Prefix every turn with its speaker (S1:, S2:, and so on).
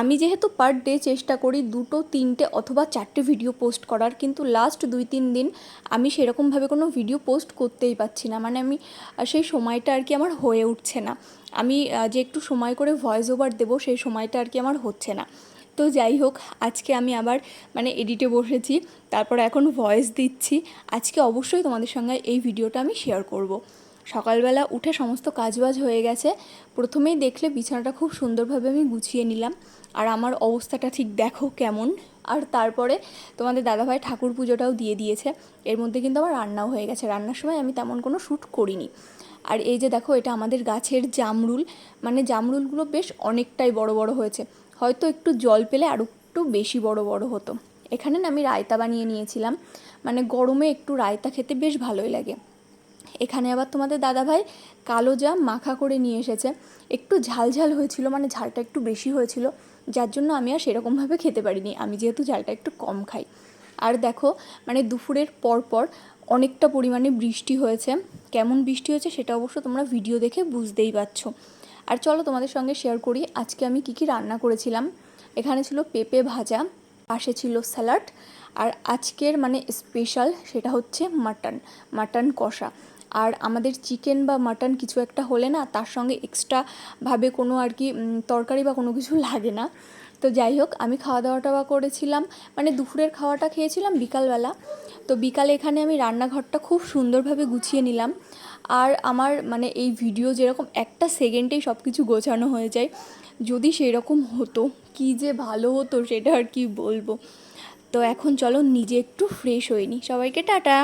S1: আমি যেহেতু per day চেষ্টা করি 2টো 3টে অথবা 4টে ভিডিও পোস্ট করার, কিন্তু লাস্ট 2-3 দিন আমি সেরকমভাবে কোনো ভিডিও পোস্ট করতেই পারছি না। মানে আমি সেই সময়টা আর কি আমার হয়ে উঠছে না। আমি যে একটু সময় করে ভয়েস ওভার দেবো সেই সময়টা আর কি আমার হচ্ছে না। তো যাই হোক, আজকে আমি আবার মানে এডিটে বসেছি, তারপর এখন ভয়েস দিচ্ছি। আজকে অবশ্যই তোমাদের সঙ্গে এই ভিডিওটা আমি শেয়ার করব। সকালবেলা উঠে সমস্ত কাজবাজ হয়ে গেছে। প্রথমেই দেখলে বিছানাটা খুব সুন্দরভাবে আমি গুছিয়ে নিলাম, আর আমার অবস্থাটা ঠিক দেখো কেমন। আর তারপরে তোমাদের দাদাভাই ঠাকুর পুজোটাও দিয়ে দিয়েছে। এর মধ্যে কিন্তু আমার রান্নাও হয়ে গেছে। রান্নার সময় আমি তেমন কোনো শ্যুট করিনি। আর এই যে দেখো, এটা আমাদের গাছের জামরুল। মানে জামরুলগুলো বেশ অনেকটাই বড় বড় হয়েছে, হয়তো একটু জল পেলে আর একটু বেশি বড় বড় হতো। এখানে না আমি রায়তা বানিয়ে নিয়েছিলাম, মানে গরমে একটু রায়তা খেতে বেশ ভালোই লাগে। এখানে আবার তোমাদের দাদাভাই কালো জাম মাখা করে নিয়ে এসেছে। একটু ঝাল ঝাল হয়েছিল, মানে ঝালটা একটু বেশি হয়েছিল, যার জন্য আমি আর সেরকমভাবে খেতে পারিনি, আমি যেহেতু ঝালটা একটু কম খাই। আর দেখো, মানে দুপুরের পর অনেকটা পরিমাণে বৃষ্টি হয়েছে। কেমন বৃষ্টি হয়েছে সেটা অবশ্য তোমরা ভিডিও দেখে বুঝতেই পারছো। আর চলো তোমাদের সঙ্গে শেয়ার করি আজকে আমি কী রান্না করেছিলাম। এখানে ছিল পেঁপে ভাজা, পাশে ছিল স্যালাড, আর আজকের মানে স্পেশাল সেটা হচ্ছে মাটন কষা। আর আমাদের চিকেন বা মাটন কিছু একটা হলে না, তার সঙ্গে এক্সট্রাভাবে কোনো আর কি তরকারি বা কোনো কিছু লাগে না। তো যাই হোক, আমি খাওয়া দাওয়াটা করেছিলাম, মানে দুপুরের খাওয়াটা খেয়েছিলাম বিকালবেলা। তো বিকালে এখানে আমি রান্নাঘরটা খুব সুন্দরভাবে গুছিয়ে নিলাম। আর আমার মানে এই ভিডিও যেরকম একটা সেকেন্ডেই সব কিছু গোছানো হয়ে যায়, যদি সেই রকম হতো কী যে ভালো হতো সেটা আর কি বলবো। তো এখন চলো নিজে একটু ফ্রেশ হয়ে নিই। সবাইকে টাটা।